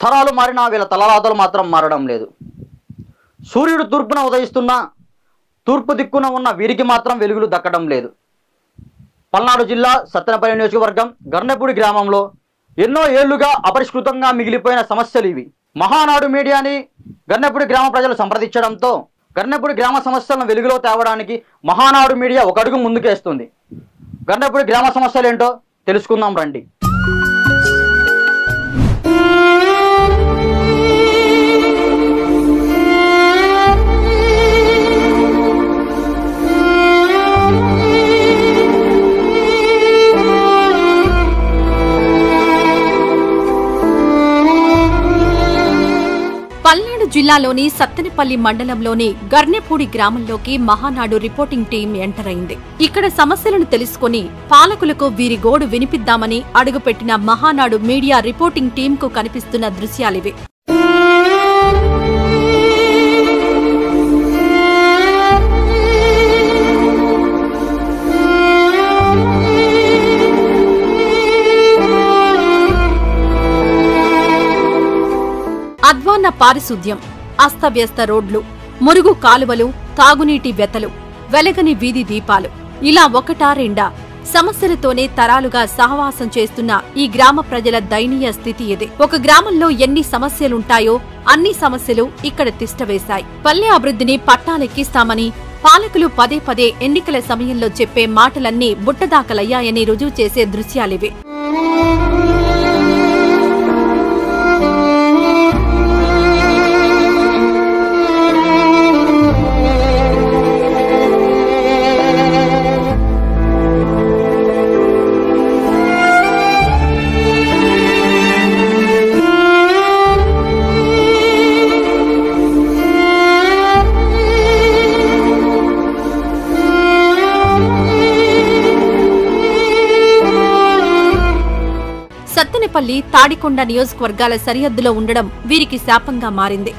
తరాలు మారినా వీళ్ళ తలరాతలు మాత్రం మారడం లేదు. సూర్యుడు తూర్పున ఉదయిస్తున్నా తూర్పు దిక్కున ఉన్న వీరికి మాత్రం వెలుగులు దక్కడం లేదు. పల్నాడు జిల్లా సత్తెనపల్లి నియోజకవర్గం గర్నెపూడి గ్రామంలో ఎన్నో ఏళ్లుగా అపరిష్కృతంగా మిగిలిపోయిన సమస్యలు ఇవి. మహానాడు మీడియాని గర్నెపూడి గ్రామ ప్రజలు సంప్రదించడంతో గర్నెపూడి గ్రామ సమస్యలను వెలుగులో తేవడానికి మహానాడు మీడియా ఒక అడుగు ముందుకేస్తుంది. గర్నెపూడి గ్రామ సమస్యలు ఏంటో తెలుసుకుందాం రండి. పల్నాడు జిల్లాలోని సత్తెనపల్లి మండలంలోని గర్నెపూడి గ్రామంలోకి మహానాడు రిపోర్టింగ్ టీం ఎంటర్ అయింది. ఇక్కడ సమస్యలను తెలుసుకుని పాలకులకు వీరి గోడు వినిపిద్దామని అడుగుపెట్టిన మహానాడు మీడియా రిపోర్టింగ్ టీంకు కనిపిస్తున్న దృశ్యాలివి. అధ్వాన్న పారిశుద్ధ్యం, అస్తవ్యస్త రోడ్లు, మురుగు కాలువలు, తాగునీటి వెతలు, వెలగని వీధి దీపాలు, ఇలా ఒకటా రెండా సమస్యలతోనే తరాలుగా సహవాసం చేస్తున్న ఈ గ్రామ ప్రజల దయనీయ స్థితి ఇది. ఒక గ్రామంలో ఎన్ని సమస్యలుంటాయో అన్ని సమస్యలు ఇక్కడ తిష్టవేశాయి. పల్లె అభివృద్ధిని పట్టాలెక్కిస్తామని పాలకులు పదే పదే ఎన్నికల సమయంలో చెప్పే మాటలన్నీ బుట్టదాఖలయ్యాయని రుజువు చేసే దృశ్యాలివి. సత్తెనపల్లి, తాడికొండ నియోజకవర్గాల సరిహద్దులో ఉండడం వీరికి శాపంగా మారింది.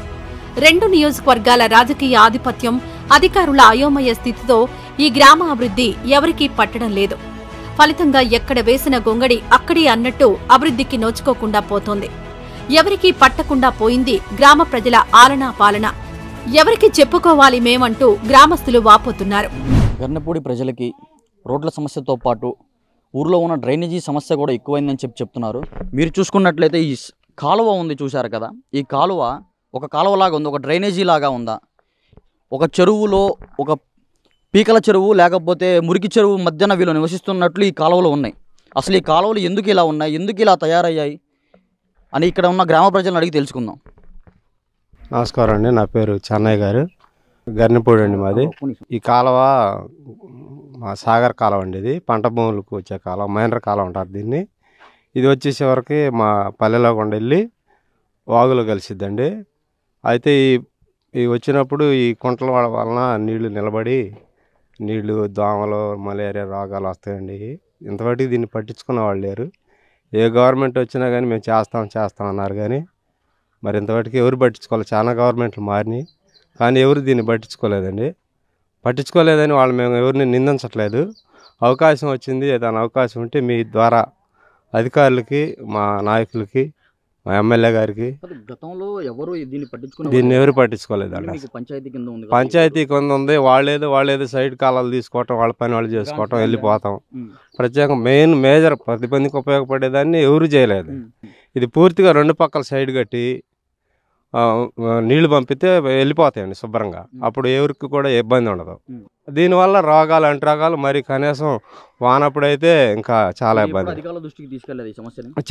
రెండు నియోజకవర్గాల రాజకీయ ఆధిపత్యం, అధికారుల అయోమయ స్థితితో ఈ గ్రామ అభివృద్ధి ఎవరికీ పట్టడం లేదు. ఫలితంగా ఎక్కడ వేసిన గొంగడి అక్కడే అన్నట్టు అభివృద్ధికి నోచుకోకుండా పోతోంది. ఎవరికీ పట్టకుండా పోయింది గ్రామ ప్రజల ఆలనా పాలన. ఎవరికి చెప్పుకోవాలి మేమంటూ గ్రామస్తులు వాపోతున్నారు. గర్నెపూడి ప్రజలకి రోడ్ల సమస్యతో పాటు ఊర్లో ఉన్న డ్రైనేజీ సమస్య కూడా ఎక్కువైందని చెప్తున్నారు. మీరు చూసుకున్నట్లయితే ఈ కాలువ ఉంది, చూశారు కదా. ఈ కాలువ ఒక కాలువలాగా ఉంది, ఒక డ్రైనేజీ లాగా ఉందా? ఒక చెరువులో, ఒక పీకల చెరువు లేకపోతే మురికి చెరువు మధ్యన వీళ్ళు నివసిస్తున్నట్లు ఈ కాలువలు ఉన్నాయి. అసలు ఈ కాలువలు ఎందుకు ఇలా ఉన్నాయి, ఎందుకు ఇలా తయారయ్యాయి అని ఇక్కడ ఉన్న గ్రామ ప్రజలను అడిగి తెలుసుకుందాం. నమస్కారం అండి, నా పేరు చెన్నయ్య గారు, గర్నెపూడి అండి మాది. ఈ కాలువ మా సాగర్ కాలువ అండి, ఇది పంట భూములకు వచ్చే కాలువ, మైనర్ కాలువ అంటారు దీన్ని. ఇది వచ్చేసే వరకు మా పల్లెలో కొండ వెళ్ళి వాగులో కలిసిద్దండి. అయితే ఈ వచ్చినప్పుడు ఈ కుంటల వలన నీళ్లు నిలబడి నీళ్లు, దోమలు, మలేరియా రోగాలు వస్తాయండి. ఇంతవరకు దీన్ని పట్టించుకున్న వాళ్ళు లేరు. ఏ గవర్నమెంట్ వచ్చినా కానీ మేము చేస్తాం అన్నారు, కానీ మరి ఇంతవరకు ఎవరు పట్టించుకోవాలి. చాలా గవర్నమెంట్లు మారినాయి కానీ ఎవరు దీన్ని పట్టించుకోలేదని వాళ్ళు మేము ఎవరిని నిందించట్లేదు. అవకాశం వచ్చింది, ఏదైనా అవకాశం ఉంటే మీ ద్వారా అధికారులకి, మా నాయకులకి, మా ఎమ్మెల్యే గారికి, గతంలో దీన్ని ఎవరు పట్టించుకోలేదండి. పంచాయతీ కింద ఉంది, వాళ్ళేదో సైడ్ కాలాలు తీసుకోవటం, వాళ్ళ పని వాళ్ళు చేసుకోవటం, వెళ్ళిపోతాం. ప్రత్యేకంగా మేజర్ 10 మందికి ఉపయోగపడేదాన్ని ఎవరు చేయలేదు. ఇది పూర్తిగా రెండు పక్కల సైడ్ కట్టి నీళ్లు పంపితే వెళ్ళిపోతాయండి శుభ్రంగా. అప్పుడు ఎవరికి కూడా ఇబ్బంది ఉండదు. దీనివల్ల రోగాలు, అంటు రోగాలు, మరి కనీసం వానప్పుడైతే ఇంకా చాలా ఇబ్బంది.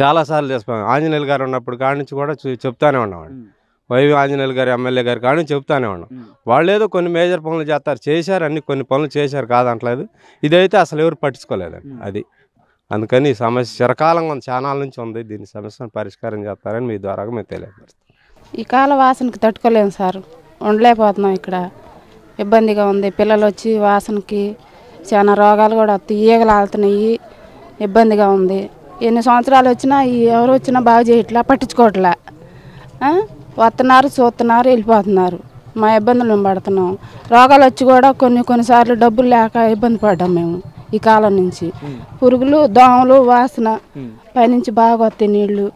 చాలాసార్లు చేస్తాం. ఆంజనేయులు గారు ఉన్నప్పుడు కాడి నుంచి కూడా చెప్తానే ఉన్నామండి. వైవి ఆంజనేయులు గారు, ఎమ్మెల్యే గారి కాడి నుంచి చెప్తానే ఉన్నాం. వాళ్ళు ఏదో కొన్ని మేజర్ పనులు చేశారు, అన్ని కొన్ని పనులు చేశారు కాదంటలేదు. ఇదైతే అసలు ఎవరు పట్టించుకోలేదండి. అది అందుకని ఈ సమస్య చిరకాలంగా చాలా నుంచి ఉంది. దీని సమస్యను పరిష్కారం చేస్తారని మీ ద్వారా మేము తెలియపరుస్తాం. ఈ కాల వాసనకి తట్టుకోలేము సార్, ఉండలేకపోతున్నాం. ఇక్కడ ఇబ్బందిగా ఉంది. పిల్లలు వచ్చి వాసనకి చాలా రోగాలు కూడా వస్తాయి, ఈగలు ఆలుతున్నాయి, ఇబ్బందిగా ఉంది. ఎన్ని సంవత్సరాలు వచ్చినా ఎవరు వచ్చినా బాగు చేయట్లా, పట్టించుకోవట్లే. వస్తున్నారు, చూస్తున్నారు, వెళ్ళిపోతున్నారు. మా ఇబ్బందులు మేము పడుతున్నాం. రోగాలు వచ్చి కూడా కొన్నిసార్లు డబ్బులు లేక ఇబ్బంది పడ్డాం మేము. ఈ కాలం నుంచి పురుగులు, దోమలు, వాసన, పైనుంచి బాగా వస్తాయి నీళ్లు.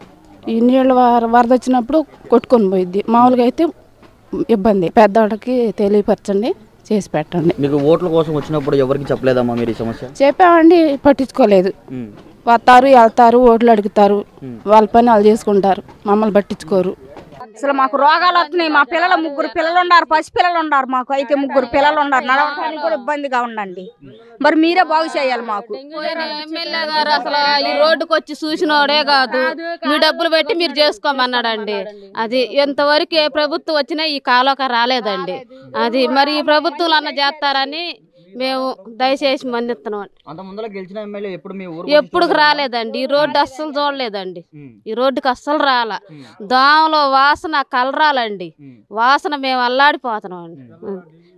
ఈ నీళ్ళు వరద వచ్చినప్పుడు కొట్టుకొని పోయిద్ది. మామూలుగా అయితే ఇబ్బంది. పెద్దవాళ్ళకి తెలియపరచండి, చేసి పెట్టండి. మీకు ఓట్ల కోసం వచ్చినప్పుడు ఎవరికి చెప్పలేదమ్మా మీరు ఈ సమస్య? చెప్పామండి, పట్టించుకోలేదు. వస్తారు, వెళ్తారు, ఓట్లు అడుగుతారు, వాళ్ళ పని వాళ్ళు చేసుకుంటారు, మమ్మల్ని పట్టించుకోరు. అసలు మాకు రోగాలు వస్తున్నాయి. మా పిల్లలు 3 పిల్లలు ఉన్నారు, పసి పిల్లలు ఉన్నారు. మాకు అయితే 3 పిల్లలు ఉన్నారు. నడవడానికి కూడా ఇబ్బందిగా ఉండండి. మరి మీరే బాగు చేయాలి మాకు. ఎమ్మెల్యే గారు అసలు ఈ రోడ్డుకు వచ్చి చూసినోడే కాదు, మీ డబ్బులు పెట్టి మీరు చేసుకోమన్నాడండి. అది ఎంతవరకు ఏ ప్రభుత్వం వచ్చినా ఈ కాలోక రాలేదండి. అది మరి ఈ ప్రభుత్వం అన్న చేస్తారని మేము దయచేసి మన్నిస్తున్నాం. ఎప్పుడు రాలేదండి. ఈ రోడ్డు అస్సలు చూడలేదండి. ఈ రోడ్డుకి అస్సలు రాలా. దోమలో వాసన కలరాలండి. వాసన మేము అల్లాడిపోతున్నాం అండి.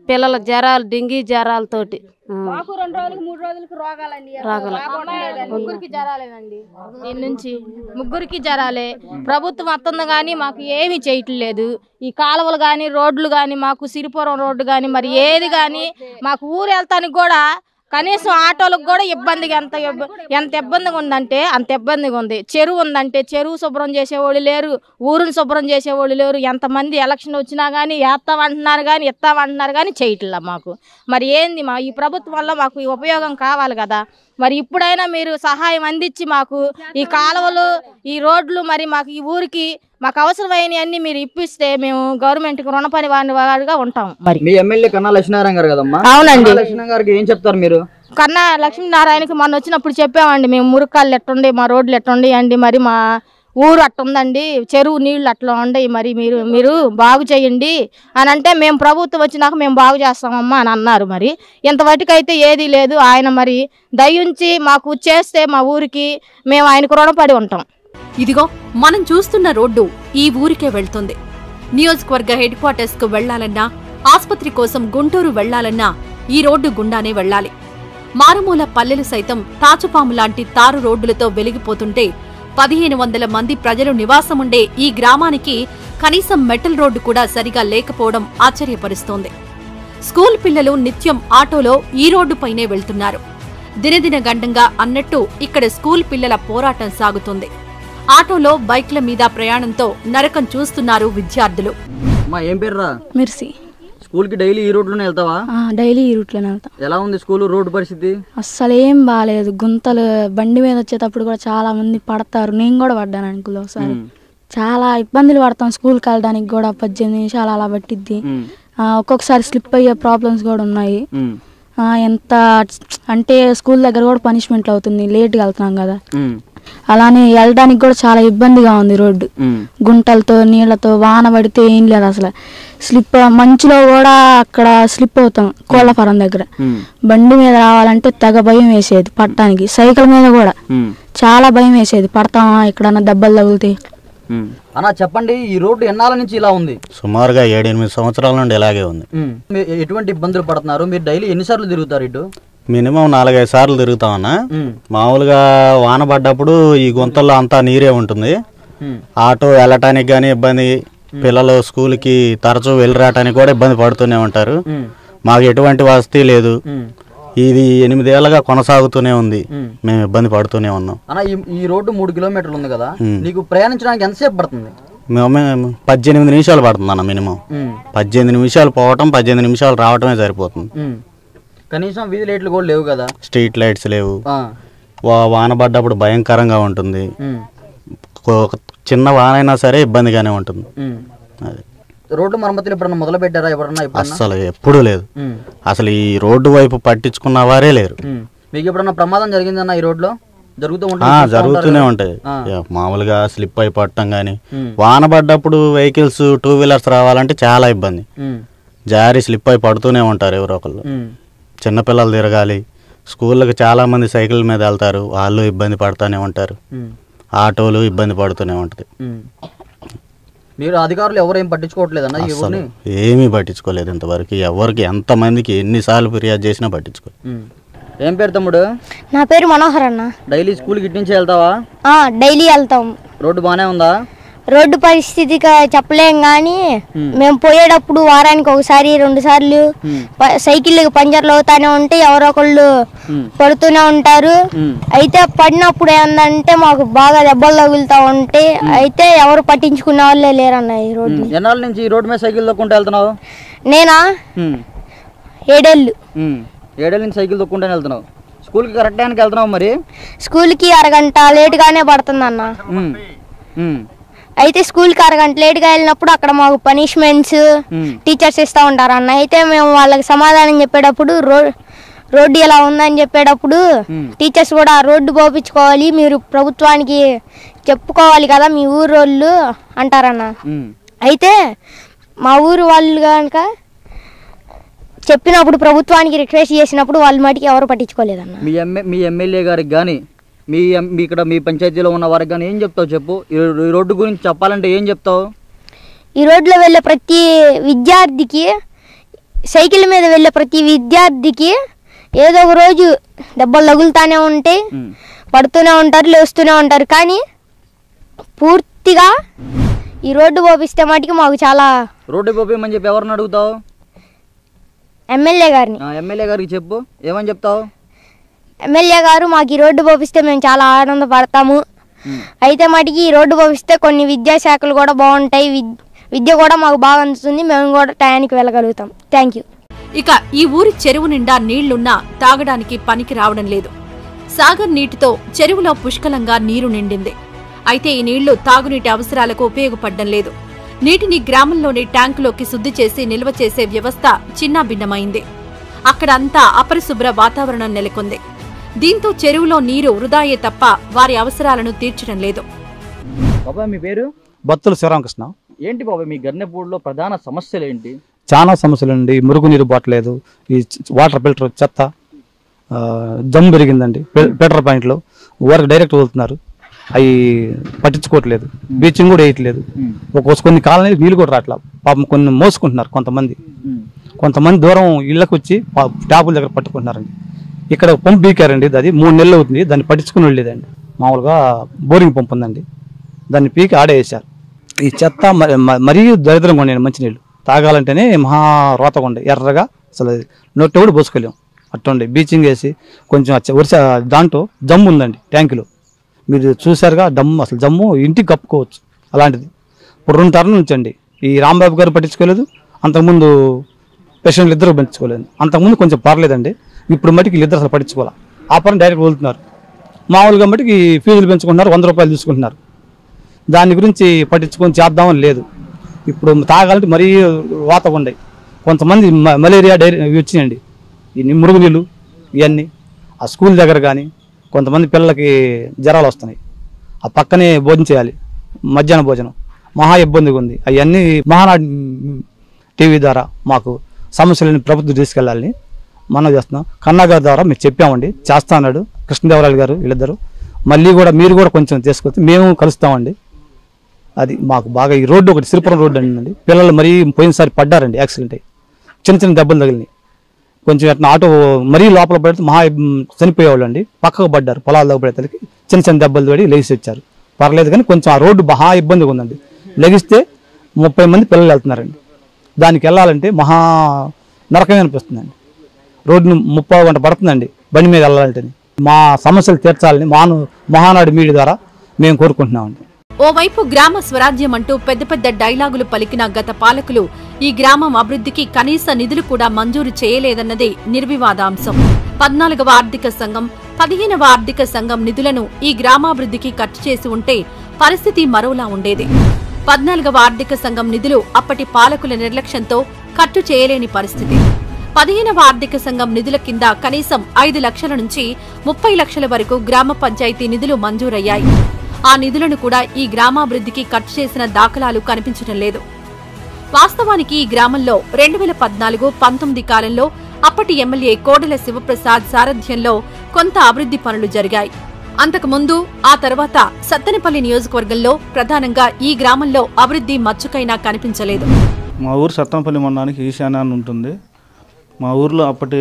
పిల్లల జ్వరాలు, డెంగీ జ్వరాలతోటి ముగ్గురికి జ్వరాలే. ప్రభుత్వం వస్తుంది కానీ మాకు ఏమీ చేయట్లేదు. ఈ కాలువలు కానీ, రోడ్లు కానీ, మాకు సిరిపురం రోడ్డు కానీ, మరి ఏది కానీ మాకు ఊరు వెళ్తానికి కూడా కనీసం ఆటోలకు కూడా ఇబ్బందిగా ఎంత ఇబ్బందిగా ఉందంటే అంత ఇబ్బందిగా ఉంది. చెరువు ఉందంటే చెరువు శుభ్రం చేసేవాళ్ళు లేరు, ఊరుని శుభ్రం చేసేవాళ్ళు లేరు. ఎంతమంది ఎలక్షన్ వచ్చినా కానీ వేస్తామంటున్నారు కానీ ఇస్తామంటున్నారు కానీ చేయట్లా మాకు. మరి ఏంది ఈ ప్రభుత్వం వల్ల మాకు ఈ ఉపయోగం కావాలి కదా. మరి ఇప్పుడైనా మీరు సహాయం అందించి మాకు ఈ కాలువలు, ఈ రోడ్లు, మరి మాకు ఈ ఊరికి మాకు అవసరమైనవన్నీ మీరు ఇప్పిస్తే మేము గవర్నమెంట్కి రుణపడి వారిగా ఉంటాం. మరి మీ ఎమ్మెల్యే కన్నా లక్ష్మీనారాయణ గారు కదమ్మా? అవునండి. లక్ష్మీనారాయణ గారికి ఏం చెప్తారు మీరు? కన్నా లక్ష్మీనారాయణకి మొన్న వచ్చినప్పుడు చెప్పామండి, మేము మురుక్కాళ్ళు ఎట్టుండి, మా రోడ్లు ఎట్టుండి అండి, మరి మా ఊరు అట్టుందండి, చెరువు నీళ్ళు అట్లా ఉండయి, మరి మీరు బాగు చేయండి అని అంటే మేము ప్రభుత్వం వచ్చినాక మేము బాగు చేస్తామమ్మా అని అన్నారు. మరి ఇంతవరకైతే ఏదీ లేదు. ఆయన మరి దయించి మాకు చేస్తే మా ఊరికి మేము ఆయనకు రుణపడి ఉంటాం. ఇదిగో మనం చూస్తున్న రోడ్డు ఈ ఊరికే వెళ్తుంది. నియోజకవర్గ హెడ్ క్వార్టర్స్ కు వెళ్లాలన్నా, ఆస్పత్రి కోసం గుంటూరు వెళ్లాలన్నా ఈ రోడ్డు గుండానే వెళ్లాలి. మారుమూల పల్లెలు సైతం తాచుపాము లాంటి తారు రోడ్డులతో వెలిగిపోతుంటే 1500 మంది ప్రజలు నివాసముండే ఈ గ్రామానికి కనీసం మెటల్ రోడ్డు కూడా సరిగా లేకపోవడం ఆశ్చర్యపరుస్తోంది. స్కూల్ పిల్లలు నిత్యం ఆటోలో ఈ రోడ్డుపైనే వెళ్తున్నారు. దినదిన గండంగా అన్నట్టు ఇక్కడ స్కూల్ పిల్లల పోరాటం సాగుతుంది. ఆటోలో, బైక్ల మీద ప్రయాణంతో నరకం చూస్తున్నారు విద్యార్థులు. ఏం పేర్రా? మిర్సి. స్కూల్ కి డైలీ ఈ రోడ్లోనే వెళ్తావా? డైలీ ఈ రూట్లోనే వెళ్తాం. ఎలా ఉంది స్కూల్ రోడ్డు పరిస్థితి? అస్సలు ఏం బాగాలేదు. గుంతలు, బండి మీద వచ్చేటప్పుడు కూడా చాలా మంది పడతారు. నేను కూడా పడ్డాను అనుకులో ఒకసారి. చాలా ఇబ్బందులు పడతాం. స్కూల్కి వెళ్ళడానికి కూడా 18 నిమిషాలు అలా పట్టిద్ది. ఒక్కొక్కసారి స్లిప్ అయ్యే ప్రాబ్లమ్స్ కూడా ఉన్నాయి. ఎంత అంటే స్కూల్ దగ్గర కూడా పనిష్మెంట్లు అవుతుంది, లేట్గా వెళ్తున్నాం కదా. అలానే వెళ్ళడానికి కూడా చాలా ఇబ్బందిగా ఉంది రోడ్డు. గుంటలతో, నీళ్లతో, వాన పడితే ఏం లేదు అసలు. స్లిప్ మంచులో కూడా అక్కడ స్లిప్ అవుతాం. కోళ్లఫారం దగ్గర బండి మీద రావాలంటే తెగ భయం వేసేది పట్టడానికి. సైకిల్ మీద కూడా చాలా భయం వేసేది, పడతామా ఎక్కడన్నా దెబ్బలు తగులుతాయి. అన్నా చెప్పండి, ఈ రోడ్డు ఎన్నాళ్ళ నుంచి ఇలా ఉంది? సుమారుగా 7-8 సంవత్సరాల నుండి ఇలాగే ఉంది. ఎటువంటి ఇబ్బందులు పడుతున్నారు? మీరు డైలీ ఎన్నిసార్లు తిరుగుతారు ఇటు? మినిమం 4-5 సార్లు తిరుగుతామన్నా. మామూలుగా వాన పడ్డప్పుడు ఈ గుంతల్లో అంతా నీరే ఉంటుంది. ఆటో వెళ్ళటానికి కానీ ఇబ్బంది, పిల్లలు స్కూల్కి తరచూ వెళ్ళి రావటానికి కూడా ఇబ్బంది పడుతూనే ఉంటారు. మాకు ఎటువంటి వసతి లేదు. ఇది 8 ఏళ్ళగా కొనసాగుతూనే ఉంది. మేము ఇబ్బంది పడుతూనే ఉన్నాం. ఈ రోడ్డు 3 కిలోమీటర్లు ఉంది కదా, నీకు ప్రయాణించడానికి ఎంతసేపు పడుతుంది? మేము 18 నిమిషాలు పడుతుంది అన్న. మినిమం 18 నిమిషాలు పోవటం, 18 నిమిషాలు రావటమే సరిపోతుంది. కనీసం వీధి లైట్లు కూడా లేవు కదా, స్ట్రీట్ లైట్స్ లేవు. వాన పడ్డప్పుడు భయంకరంగా ఉంటుంది. చిన్న వాన అయినా సరే ఇబ్బందిగానే ఉంటుంది. రోడ్డు మరమ్మతులు ఎప్పుడన్నా మొదలు పెట్టారా? అసలు ఎప్పుడూ లేదు. అసలు ఈ రోడ్డు వైపు పట్టించుకున్న వారే లేరు. మీకు ఎప్పుడన్నా ప్రమాదం జరిగిందన్న ఈ రోడ్లో? జరుగుతూనే ఉంటాయి. మామూలుగా స్లిప్ అయి పట్టడం గానీ, వాన పడ్డప్పుడు వెహికల్స్ 2 వీలర్స్ రావాలంటే చాలా ఇబ్బంది. జారీ స్లిప్ అయి పడుతూనే ఉంటారు ఎవరో ఒకళ్ళు. చిన్నపిల్లలు తిరగాలి. స్కూళ్ళకి చాలా మంది సైకిల్ మీద వెళ్తారు, వాళ్ళు ఇబ్బంది పడుతూనే ఉంటారు. ఆటోలు ఇబ్బంది పడుతూనే ఉంటుంది. మీరు అధికారులు ఎవరు ఏం పట్టించుకోవట్లేదన్న? అసలు ఏమీ పట్టించుకోలేదు ఇంతవరకు. ఎవరికి ఎంతమందికి ఎన్నిసార్లు ఫిర్యాదు చేసినా పట్టించుకోలేదు. ఏం పేరు తమ్ముడు? నా పేరు మనోహర్ అన్న. డైలీ స్కూల్కి ఇటు నుంచి వెళ్తావా? డైలీ వెళ్తాం. రోడ్డు బాగానే ఉందా? రోడ్డు పరిస్థితి చెప్పలేం కానీ మేము పోయేటప్పుడు వారానికి ఒకసారి 2 సార్లు సైకిల్ పంచర్లు అవుతానే ఉంటే ఎవరో ఒకళ్ళు పడుతూనే ఉంటారు. అయితే పడినప్పుడు ఏంటంటే మాకు బాగా దెబ్బలు తగులుతూ ఉంటాయి. అయితే ఎవరు పట్టించుకునే వాళ్ళే లేరన్న ఈ రోడ్డు. ఎన్నాళ్ళ నుంచి ఈ రోడ్డు మీద సైకిల్ తొక్కుంటూ వెళ్తున్నావు? నేనా 7 ఏళ్ళు. 7 ఏళ్ళ నుంచి సైకిల్ తొక్కుంటూ వెళ్తున్నావు. స్కూల్కి కరెక్ట్ టైంకి వెళ్తున్నావు? మరి స్కూల్కి అరగంట లేటుగానే పడుతుంది అన్న. అయితే స్కూల్కి అరగంట లేటుగా వెళ్ళినప్పుడు అక్కడ మాకు పనిష్మెంట్స్ టీచర్స్ ఇస్తూ ఉంటారు అన్న. అయితే మేము వాళ్ళకి సమాధానం చెప్పేటప్పుడు రోడ్డు ఇలా ఉందని చెప్పేటప్పుడు టీచర్స్ కూడా రోడ్డు పోపించుకోవాలి, మీరు ప్రభుత్వానికి చెప్పుకోవాలి కదా మీ ఊరు వాళ్ళు అంటారన్న. అయితే మా ఊరు వాళ్ళు కనుక చెప్పినప్పుడు ప్రభుత్వానికి రిక్వెస్ట్ చేసినప్పుడు వాళ్ళ మటుకి ఎవరు పట్టించుకోలేదన్న. మీ ఎమ్మెల్యే గారికి కానీ మీ ఇక్కడ మీ పంచాయతీలో ఉన్న వారికి కానీ ఏం చెప్తావు చెప్పు? ఈ రోడ్డు గురించి చెప్పాలంటే ఏం చెప్తావు? ఈ రోడ్లో వెళ్ళే ప్రతి విద్యార్థికి, సైకిల్ మీద వెళ్ళే ప్రతి విద్యార్థికి ఏదో ఒక రోజు దెబ్బలు తగులుతూనే ఉంటాయి, పడుతూనే ఉంటారు, లేస్తూనే ఉంటారు. కానీ పూర్తిగా ఈ రోడ్డు పోపిస్తే మటుకు మాకు చాలా. రోడ్డు పోపిమని చెప్పి ఎవరిని అడుగుతావు? ఎమ్మెల్యే గారిని. ఎమ్మెల్యే గారికి చెప్పు. ఏమని చెప్తావు? ఎమ్మెల్యే గారు మాకు ఈ రోడ్డు పోపిస్తే మేము చాలా ఆనందపడతాము. అయితే మటుకి ఈ రోడ్డు పోపిస్తే కొన్ని విద్యాశాఖలు కూడా బాగుంటాయి, విద్య కూడా మాకు బాగా అందుతుంది, మేము కూడా టయానికి వెళ్ళగలుగుతాం. Thank you. ఇక ఈ ఊరి చెరువు నిండా నీళ్లున్నా తాగడానికి పనికి రావడం లేదు. సాగర్ నీటితో చెరువులో పుష్కలంగా నీరు నిండింది. అయితే ఈ నీళ్లు తాగునీటి అవసరాలకు ఉపయోగపడడం లేదు. నీటిని గ్రామంలోని ట్యాంకులోకి శుద్ధి చేసి నిల్వ చేసే వ్యవస్థ చిన్నాభిన్నమైంది. అక్కడంతా అపరిశుభ్ర వాతావరణం నెలకొంది. దీంతో చెరువులో నీరు వృధాయే తప్ప వారి అవసరాలను తీర్చడం లేదు. బాబాయ్ మీ పేరు? బత్తుల శివరామకృష్ణ. ఏంటి బాబాయ్ మీ గన్నెపూడిలో ప్రధాన సమస్యలు ఏంటి? చాలా సమస్యలు అండి. మురుగునీరు బాటలేదు, ఈ వాటర్ ఫిల్టర్ చెత్త, జమ్ పెరిగిందండి. ఫిల్టర్ పాయింట్లో ఊరికి డైరెక్ట్ వెళ్తున్నారు, అవి పట్టించుకోవట్లేదు. బీచింగ్ కూడా వేయట్లేదు. కొన్ని కాలనీ నీళ్ళు కూడా రావట్లా. పాపం కొన్ని మోసుకుంటున్నారు కొంతమంది దూరం ఇళ్ళకి వచ్చి ట్యాపుల దగ్గర పట్టుకుంటున్నారండి. ఇక్కడ పంపు పీకారండి, అది 3 నెలలు అవుతుంది. దాన్ని పట్టించుకుని వెళ్ళేదండి. మామూలుగా బోరింగ్ పంపు ఉందండి, దాన్ని పీకి ఆడేసారు. ఈ చెత్త మరీ దరిద్రంగా ఉండే మంచినీళ్ళు తాగాలంటేనే మహా రోతగా ఉండే, ఎర్రగా అసలు నొట్టె కూడా పోసుకోలేము అట్టుండే. బీచింగ్ వేసి కొంచెం వరుస దాంట్లో జమ్ము ఉందండి ట్యాంకులో, మీరు చూసారుగా. అసలు జమ్ము ఇంటికి కప్పుకోవచ్చు అలాంటిది. ఇప్పుడు 2 టర్న్లు ఉంచండి. ఈ రాంబాబు గారు పట్టించుకోలేదు, అంతకుముందు పేషెంట్లు ఇద్దరు పట్టించుకోలేదు. అంతకుముందు కొంచెం పర్లేదండి, ఇప్పుడు మటుకు వీళ్ళిద్దరు అసలు పట్టించుకోవాలి. ఆపరం డైరెక్ట్ వెళ్తున్నారు. మామూలుగా మటుకు ఫీజులు పెంచుకుంటున్నారు, 100 రూపాయలు తీసుకుంటున్నారు. దాని గురించి పట్టించుకొని చేద్దామని లేదు. ఇప్పుడు తాగాలంటే మరీ వాతగా ఉన్నాయి. కొంతమంది మలేరియా వచ్చినాయండి, ఈ మురుగునీళ్ళు ఇవన్నీ. ఆ స్కూల్ దగ్గర కానీ కొంతమంది పిల్లలకి జ్వరాలు వస్తున్నాయి. ఆ పక్కనే భోజనం చేయాలి, మధ్యాహ్న భోజనం మహా ఇబ్బందిగా ఉంది. అవన్నీ మహానాడు టీవీ ద్వారా మాకు సమస్యలని ప్రభుత్వం తీసుకెళ్ళాలని మనం చేస్తున్నాం. కన్నా గారి ద్వారా మేము చెప్పామండి, చేస్తా అన్నాడు కృష్ణదేవరాయలు గారు. వీళ్ళిద్దరు మళ్ళీ కూడా మీరు కూడా కొంచెం తీసుకొస్తే మేము కలుస్తామండి. అది మాకు బాగా ఈ రోడ్డు ఒకటి సిరిపురం రోడ్డు అండి. పిల్లలు మరీ పోయినసారి పడ్డారండి, యాక్సిడెంట్ అయ్యి చిన్న దెబ్బలు తగిలినాయి. కొంచెం అట్లా ఆటో మరీ లోపల పడితే మహా చనిపోయేవాళ్ళు అండి. పక్కకు పడ్డారు, పొలాల దగ్గర పడేతలకి చిన్న దెబ్బలు పడి లెగిసి వచ్చారు. పర్లేదు కానీ కొంచెం ఆ రోడ్డు మహా ఇబ్బందిగా ఉందండి. లెగిస్తే 30 మంది పిల్లలు వెళ్తున్నారండి. దానికి వెళ్ళాలంటే మహా నరకమే అనిపిస్తుందండి. రోడ్డును 30 గంట పడుతుందండి బండి మీద వెళ్ళాలంటే. మా సమస్యలు తీర్చాలని మహానాడు మీడియా ద్వారా మేము కోరుకుంటున్నామండి. ఓవైపు గ్రామ స్వరాజ్యం అంటూ పెద్ద పెద్ద డైలాగులు పలికిన గత పాలకులు ఈ గ్రామం అభివృద్ధికి కనీస నిధులు కూడా మంజూరు చేయలేదన్నదే నిర్వివాదాంశం. 14వ ఆర్థిక సంఘం, 15వ ఆర్థిక సంఘం నిధులను ఈ గ్రామాభివృద్ధికి ఖర్చు చేసి ఉంటే పరిస్థితి మరోలా ఉండేది. 14వ ఆర్థిక సంఘం నిధులు అప్పటి పాలకుల నిర్లక్ష్యంతో ఖర్చు చేయలేని పరిస్థితి. 15వ ఆర్థిక సంఘం నిధుల కింద కనీసం 5 లక్షల నుంచి 30 లక్షల వరకు గ్రామ పంచాయతీ నిధులు మంజూరయ్యాయి. ఆ నిధులను కూడా ఈ గ్రామాభివృద్ధికి ఖర్చు చేసిన దాఖలాలు కనిపించడం లేదు. వాస్తవానికి ఈ గ్రామంలో 2014-19 కాలంలో అప్పటి ఎమ్మెల్యే కోడెల శివప్రసాద్ సారథ్యంలో కొంత అభివృద్ధి పనులు జరిగాయి. అంతకుముందు ఆ తర్వాత సత్తెనపల్లి నియోజకవర్గంలో ప్రధానంగా ఈ గ్రామంలో అభివృద్ధి మచ్చుకైనా కనిపించలేదు. మా ఊరు సత్తెనపల్లి మండలానికి ఈశాన్యాన్ని ఉంటుంది. మా ఊర్లో అప్పటి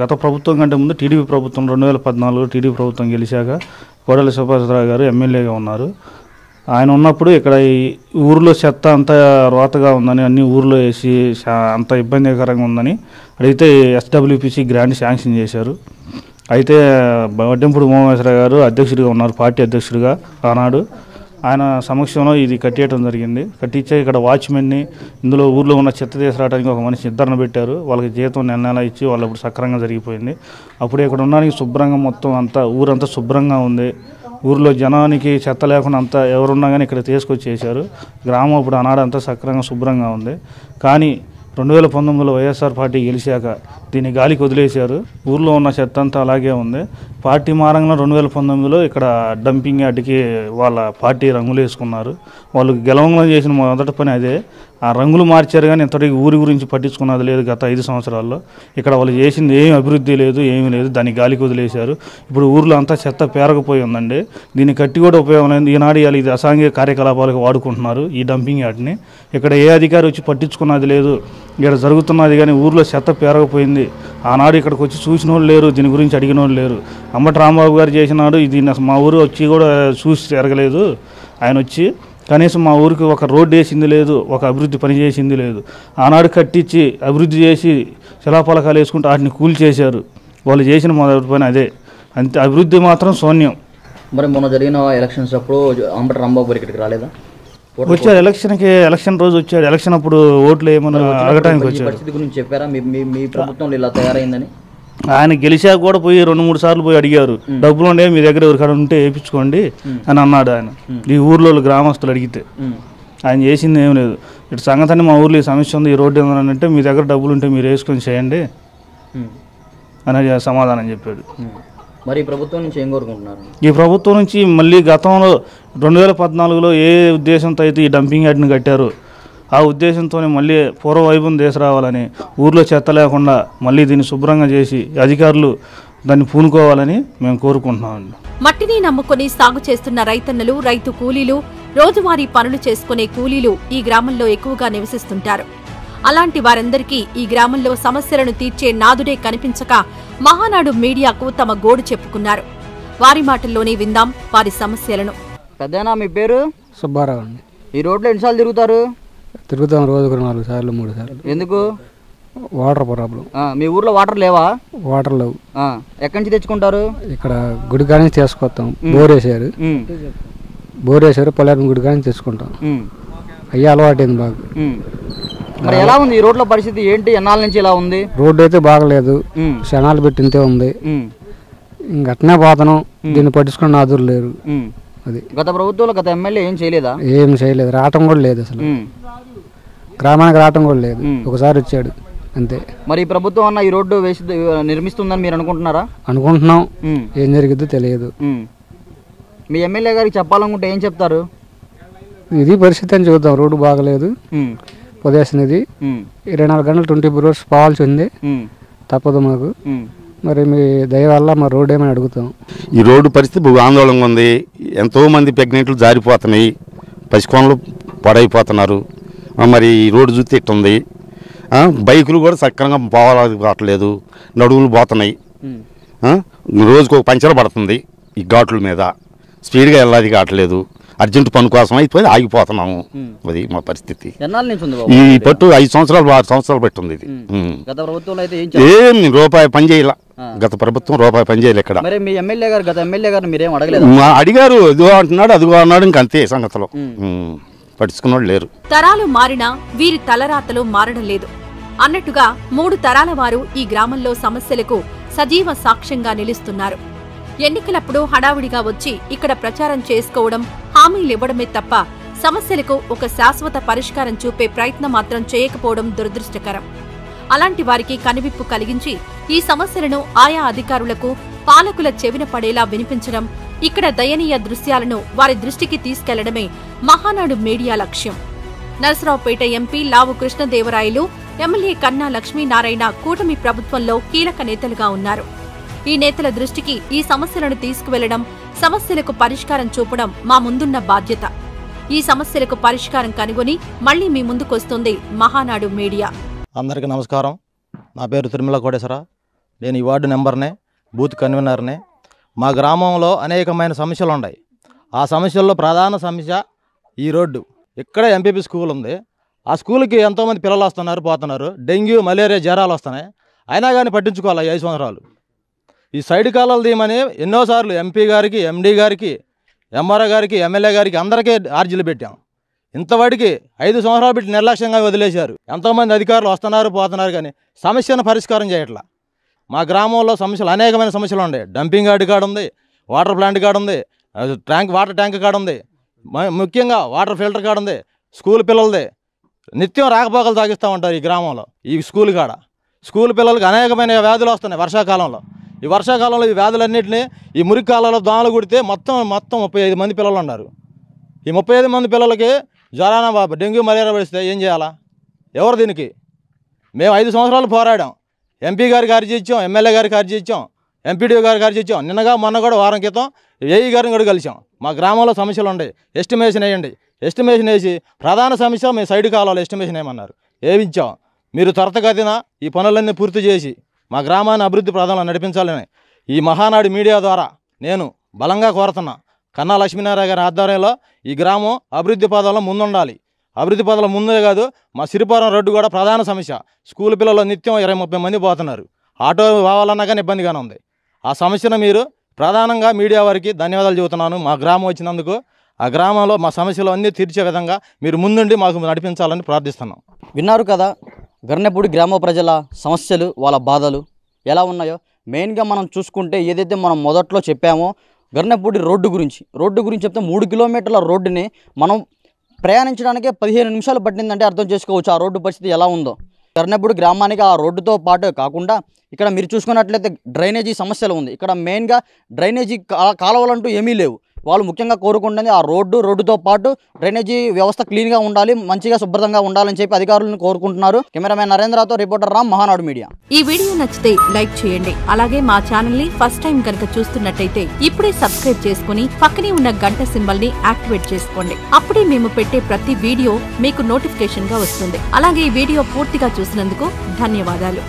గత ప్రభుత్వం కంటే ముందు టీడీపీ ప్రభుత్వం 2014 టీడీపీ ప్రభుత్వం గెలిచాక కోడెల శివప్రసాద్ గారు ఎమ్మెల్యేగా ఉన్నారు. ఆయన ఉన్నప్పుడు ఇక్కడ ఈ ఊరిలో చెత్త అంతా రోతగా ఉందని అన్ని ఊరిలో వేసి అంత ఇబ్బందికరంగా ఉందని అడిగితే ఎస్డబ్ల్యూపీసీ గ్రాంట్ శాంక్షన్ చేశారు. అయితే వడ్డెంపుడు ఉమామహేశ్వర గారు అధ్యక్షుడిగా ఉన్నారు, పార్టీ అధ్యక్షుడిగా ఆనాడు. ఆయన సమక్షంలో ఇది కట్టేయడం జరిగింది. కట్టించే ఇక్కడ వాచ్మెన్ని, ఇందులో ఊర్లో ఉన్న చెత్త తీసుకురావడానికి ఒక మనిషి ఇద్దరిని పెట్టారు. వాళ్ళకి జీతం నెల ఇచ్చి వాళ్ళు ఇప్పుడు సక్రంగా జరిగిపోయింది. అప్పుడు ఇక్కడ ఉండడానికి శుభ్రంగా మొత్తం అంతా ఊరంతా శుభ్రంగా ఉంది. ఊర్లో జనానికి చెత్త లేకుండా అంతా ఎవరున్నా కానీ ఇక్కడ తీసుకొచ్చేసారు. గ్రామం ఇప్పుడు ఆనాడు అంతా సక్రంగా శుభ్రంగా ఉంది. కానీ 2019లో వైఎస్ఆర్ పార్టీ గెలిచాక దీన్ని గాలికి వదిలేశారు. ఊర్లో ఉన్న చెత్త అంతా అలాగే ఉంది. పార్టీ మారంగా 2019లో ఇక్కడ డంపింగ్ యార్డ్కి వాళ్ళ పార్టీ రంగులు వేసుకున్నారు. వాళ్ళు గెలవంలో చేసిన మొదటి పని అదే. ఆ రంగులు మార్చారు కానీ ఇంతటికి ఊరి గురించి పట్టించుకున్నది లేదు. గత 5 సంవత్సరాల్లో ఇక్కడ వాళ్ళు చేసింది ఏమి అభివృద్ధి లేదు, ఏమీ లేదు. దాన్ని గాలికి వదిలేశారు. ఇప్పుడు ఊర్లో అంతా చెత్త పేరకపోయి ఉందండి. దీన్ని కట్టి కూడా ఉపయోగం లేదు. ఈనాడు ఇది అసాంఘిక కార్యకలాపాలకు వాడుకుంటున్నారు ఈ డంపింగ్ యార్డ్ని. ఇక్కడ ఏ అధికారి వచ్చి పట్టించుకున్నది లేదు. ఇక్కడ జరుగుతున్నది కానీ ఊర్లో చెత్త పేరకపోయింది. ఆనాడు ఇక్కడికి వచ్చి చూసిన వాళ్ళు లేరు, దీని గురించి అడిగిన వాళ్ళు లేరు. అంబటి రాంబాబు గారు చేసినాడు. దీన్ని మా ఊరు వచ్చి కూడా చూసి తిరగలేదు. ఆయన వచ్చి కనీసం మా ఊరికి ఒక రోడ్డు వేసింది లేదు, ఒక అభివృద్ధి పని చేసింది లేదు. ఆనాడు కట్టించి అభివృద్ధి చేసి శిలాఫలకాలు వేసుకుంటూ వాటిని కూల్చేశారు. వాళ్ళు చేసిన మొదటి పని అదే. అంతే, అభివృద్ధి మాత్రం శూన్యం. మరి మొన్న జరిగిన ఎలక్షన్స్ అప్పుడు అంబటి రాంబాబు గారు ఇక్కడికి రాలేదా? వచ్చాడు ఎలక్షన్ రోజు వచ్చాడు. ఎలక్షన్ అప్పుడు ఓట్లు ఏమన్నా అడగటానికి వచ్చాడు. పరిస్థితి గురించి చెప్పారా మీ ప్రభుత్వంలో ఇలా తయారైందని? ఆయన గెలిచాక కూడా పోయి 2-3 సార్లు పోయి అడిగారు. డబ్బులు ఉండే మీ దగ్గర ఎవరికాడ ఉంటే వేయించుకోండి అని అన్నాడు ఆయన. ఈ ఊర్లో గ్రామస్తులు అడిగితే ఆయన చేసింది ఏం లేదు. ఇటు సంగతి మా ఊర్లో ఈ సమస్య ఉంది, ఈ రోడ్డు ఏమనంటే మీ దగ్గర డబ్బులు ఉంటే మీరు వేసుకొని చేయండి అని సమాధానం చెప్పాడు. మరి ప్రభుత్వం నుంచి ఏం కోరుకుంటున్నారు? ఈ ప్రభుత్వం నుంచి మళ్ళీ గతంలో 2014లో ఏ ఉద్దేశంతో అయితే ఈ డంపింగ్ యార్డ్ని కట్టారు ఆ ఉద్దేశంతోనే మళ్ళీ పూర్వ వైభవం తీసుకురావాలని, ఊర్లో చెత్త లేకుండా మళ్ళీ దీన్ని శుభ్రంగా చేసి అధికారులు దాన్ని పూనుకోవాలని మేము కోరుకుంటున్నామండి. మట్టిని నమ్ముకొని సాగు చేస్తున్న రైతన్నలు, రైతు కూలీలు, రోజువారీ పనులు చేసుకునే కూలీలు ఈ గ్రామంలో ఎక్కువగా నివసిస్తుంటారు. అలాంటి వారందరికీ ఈ గ్రామంలో సమస్యలను తీర్చే నాదుడే కనిపించక మహానాడు మీడియాకు తమ గోడు చెప్పుకున్నారు. వారి మాటల్లోనే విందాం వారి సమస్యలను. పెద్దనా మీ పేరు? సుబ్బారావు అండి. ఈ రోడ్లో ఎన్నిసార్లు తిరుగుతారు? తిరుగుతాం, రోజుకు 4 సార్లు 3 సార్లు. ఎందుకు? Water problem. మీ ఊర్లో వాటర్ లేవా? వాటర్ లేవు. ఎక్కడి నుంచి తెచ్చుకుంటారు? ఇక్కడ గుడి కాడ నుంచి తీసుకొస్తాం. బోర్ వేసారు పొలారం గుడి కాడ నుంచి తెచ్చుకుంటాం. అయ్యి అలవాటైంది బాగా. మరి ఎలా ఉంది ఈ రోడ్ల పరిస్థితి? ఏంటి, ఎన్నాళ్ళ నుంచి ఇలా ఉంది? రోడ్డు అయితే బాగలేదు, క్షణాలు పెట్టింతే ఉంది. ఇంకట్నే పోతాను, దీన్ని పట్టించుకుని నాదురు లేరు. అది గత ప్రభుత్వంలో గత ఎమ్మెల్యే ఏం చేయలేదా? ఏం చేయలేదు, రావటం కూడా లేదు, అసలు గ్రామానికి రావటం కూడా లేదు. ఒకసారి వచ్చాడు అంతే. మరి ఈ ప్రభుత్వం అన్న ఈ రోడ్డు వేసి నిర్మిస్తుందని మీరు అనుకుంటున్నారా? అనుకుంటున్నాం, ఏం జరిగిద్దో తెలియదు. మీ ఎమ్మెల్యే గారికి చెప్పాలనుకుంటే ఏం చెప్తారు? ఇది పరిస్థితి అని చూద్దాం. రోడ్డు బాగలేదు, పొదేసినది 24 గంటలు 24 hours పోవాల్సి ఉంది, తప్పదు మాకు. మరి మీ దయ వల్ల మా రోడ్డు ఏమైనా అడుగుతాం. ఈ రోడ్డు పరిస్థితి ఆందోళనగా ఉంది. ఎంతోమంది ప్రెగ్నెంట్లు జారిపోతున్నాయి, పసికోనలు పడైపోతున్నారు. మరి ఈ రోడ్డు చూస్తే ఇట్టుంది. బైకులు కూడా సక్రంగా పోవట్లేదు, నడువులు పోతున్నాయి. రోజుకు ఒక పంచర్ పడుతుంది ఈ ఘాట్ల మీద. స్పీడ్గా వెళ్ళాది కావట్లేదు, అర్జెంట్ పని కోసం అయిపోయి ఆగిపోతున్నాము. అది మా పరిస్థితి. ఈ పట్టు 5 సంవత్సరాలు 6 సంవత్సరాలు పెట్టింది ఇది. ఏం రూపాయి పని చేయాల, గత ప్రభుత్వం రూపాయి పని చేయలే ఇక్కడ. అడిగారు, ఇదిగో అంటున్నాడు, అదిగో అన్నాడు, ఇంకంతే సంగతిలో పట్టించుకున్నాడు లేరు. తరాలు మారినా వీరి తలరాతలు మారడం లేదు అన్నట్టుగా 3 తరాల వారు ఈ గ్రామంలో సమస్యలకు సజీవ సాక్ష్యంగా నిలుస్తున్నారు. ఎన్నికలప్పుడు హడావుడిగా వచ్చి ఇక్కడ ప్రచారం చేసుకోవడం, హామీలివ్వడమే తప్ప సమస్యలకు ఒక శాశ్వత పరిష్కారం చూపే ప్రయత్నం మాత్రం చేయకపోవడం దురదృష్టకరం. అలాంటి వారికి కనువిప్పు కలిగించి ఈ సమస్యలను ఆయా అధికారులకు, పాలకుల చెవిన పడేలా వినిపించడం, ఇక్కడ దయనీయ దృశ్యాలను వారి దృష్టికి తీసుకెళ్లడమే మహానాడు మీడియా లక్ష్యం. నరసరావుపేట ఎంపీ లావు కృష్ణదేవరాయలు, ఎమ్మెల్యే కన్నా లక్ష్మీనారాయణ కూటమి ప్రభుత్వంలో కీలక నేతలుగా ఉన్నారు. ఈ నేతల దృష్టికి ఈ సమస్యలను తీసుకువెళ్లడం, సమస్యలకు పరిష్కారం చూపడం మా ముందున్న బాధ్యత. ఈ సమస్యలకు పరిష్కారం కనుగొని మళ్లీ మీ ముందుకొస్తుంది మహానాడు మీడియా. అందరికీ నమస్కారం. నా పేరు తిరుమల కోటేశ్వర. నేను ఈ వార్డు నెంబర్నే, బూత్ కన్వీనర్నే. మా గ్రామంలో అనేకమైన సమస్యలు ఉన్నాయి. ఆ సమస్యల్లో ప్రధాన సమస్య ఈ రోడ్డు. ఇక్కడ ఎంపీపీ స్కూల్ ఉంది. ఆ స్కూల్కి ఎంతోమంది పిల్లలు వస్తున్నారు, పోతున్నారు. డెంగ్యూ, మలేరియా జ్వరాలు వస్తున్నాయి. అయినా కానీ పట్టించుకోవాలి 5 సంవత్సరాలు. ఈ సైడ్ కాలాలు తీయమని ఎన్నోసార్లు ఎంపీ గారికి, ఎండీ గారికి, ఎంఆర్ఓ గారికి, ఎమ్మెల్యే గారికి అందరికీ ఆర్జీలు పెట్టాం. ఇంతవాడికి 5 సంవత్సరాలు పెట్టి నిర్లక్ష్యంగా వదిలేశారు. ఎంతోమంది అధికారులు వస్తున్నారు, పోతున్నారు, కానీ సమస్యను పరిష్కారం చేయట్లా. మా గ్రామంలో సమస్యలు, అనేకమైన సమస్యలు ఉన్నాయి. డంపింగ్ యార్డ్ కాడ ఉంది, వాటర్ ప్లాంట్ కాడ ఉంది, వాటర్ ట్యాంక్ కాడ ఉంది, ముఖ్యంగా వాటర్ ఫిల్టర్ కాడ ఉంది, స్కూల్ పిల్లలది నిత్యం రాకపోకలు సాగిస్తూ ఉంటారు ఈ గ్రామంలో. ఈ స్కూల్ కాడ స్కూల్ పిల్లలకి అనేకమైన వ్యాధులు వస్తున్నాయి వర్షాకాలంలో. ఈ వర్షాకాలంలో ఈ వ్యాధులన్నింటినీ ఈ మురికి కాలంలో దోమలు కుడితే మొత్తం 35 మంది పిల్లలు ఉన్నారు. ఈ 35 మంది పిల్లలకి జ్వరాన డెంగ్యూ, మలేరియా పడిస్తే ఏం చేయాలా? ఎవరు దీనికి? మేము 5 సంవత్సరాలు పోరాడాం. ఎంపీ గారికి అర్జీ ఇచ్చాం, ఎమ్మెల్యే గారికి అర్జీ ఇచ్చాం, ఎంపీడీఓ గారికి అర్జీ ఇచ్చాం. నిన్నగా మొన్న కూడా వారం క్రితం ఏఈ గారిని కూడా కలిసాం. మా గ్రామంలో సమస్యలు ఉన్నాయి, ఎస్టిమేషన్ వేయండి. ఎస్టిమేషన్ వేసి ప్రధాన సమస్య మేము సైడ్ కాలంలో ఎస్టిమేషన్ వేయమన్నారు. ఏమిచ్చాం? మీరు త్వరితగతిన ఈ పనులన్నీ పూర్తి చేసి మా గ్రామాన్ని అభివృద్ధి ప్రధానంలో నడిపించాలని ఈ మహానాడు మీడియా ద్వారా నేను బలంగా కోరుతున్నా. కన్నా లక్ష్మీనారాయణ గారి ఆధ్వర్యంలో ఈ గ్రామం అభివృద్ధి పదంలో ముందుండాలి. అభివృద్ధి పదంలో ముందే కాదు, మా సిరిపురం రోడ్డు కూడా ప్రధాన సమస్య. స్కూల్ పిల్లలు నిత్యం 20-30 మంది పోతున్నారు. ఆటో పోవాలన్నా కానీ ఇబ్బందిగానే ఉంది. ఆ సమస్యను మీరు ప్రధానంగా మీడియా వారికి ధన్యవాదాలు చెబుతున్నాను. మా గ్రామం వచ్చినందుకు ఆ గ్రామంలో మా సమస్యలు అన్నీ తీర్చే విధంగా మీరు ముందుండి మాకు నడిపించాలని ప్రార్థిస్తున్నాం. విన్నారు కదా గర్నెపూడి గ్రామ ప్రజల సమస్యలు, వాళ్ళ బాధలు ఎలా ఉన్నాయో. మెయిన్గా మనం చూసుకుంటే ఏదైతే మనం మొదట్లో చెప్పామో గర్నెపూడి రోడ్డు గురించి చెప్తే 3 కిలోమీటర్ల రోడ్డుని మనం ప్రయాణించడానికే 15 నిమిషాలు పట్టిందంటే అర్థం చేసుకోవచ్చు ఆ రోడ్డు పరిస్థితి ఎలా ఉందో. గర్నెపూడి గ్రామానికి ఆ రోడ్డుతో పాటు కాకుండా ఇక్కడ మీరు చూసుకున్నట్లయితే డ్రైనేజీ సమస్యలు ఉంది. ఇక్కడ మెయిన్గా డ్రైనేజీ కాలువలంటూ ఏమీ లేవు. వాళ్ళు ముఖ్యంగా కోరుకుంటుంది ఆ రోడ్డుతో పాటు డ్రైనేజీ వ్యవస్థ క్లీన్గా ఉండాలి, మంచిగా శుభ్రంగా ఉండాలని చెప్పి అధికారులను కోరుకుంటున్నారు. కెమెరామెన్ నరేంద్రతో రిపోర్టర్ రామ్, మహానాడు మీడియా. ఈ వీడియో నచ్చితే లైక్ చేయండి. అలాగే మా ఛానల్ ని ఫస్ట్ టైం కనుక చూస్తున్నట్టయితే ఇప్పుడే సబ్స్క్రైబ్ చేసుకుని పక్కనే ఉన్న గంట సింబల్ ని యాక్టివేట్ చేసుకోండి. అప్పుడే మేము పెట్టే ప్రతి వీడియో మీకు నోటిఫికేషన్ గా వస్తుంది. అలాగే ఈ వీడియో పూర్తిగా చూసినందుకు ధన్యవాదాలు.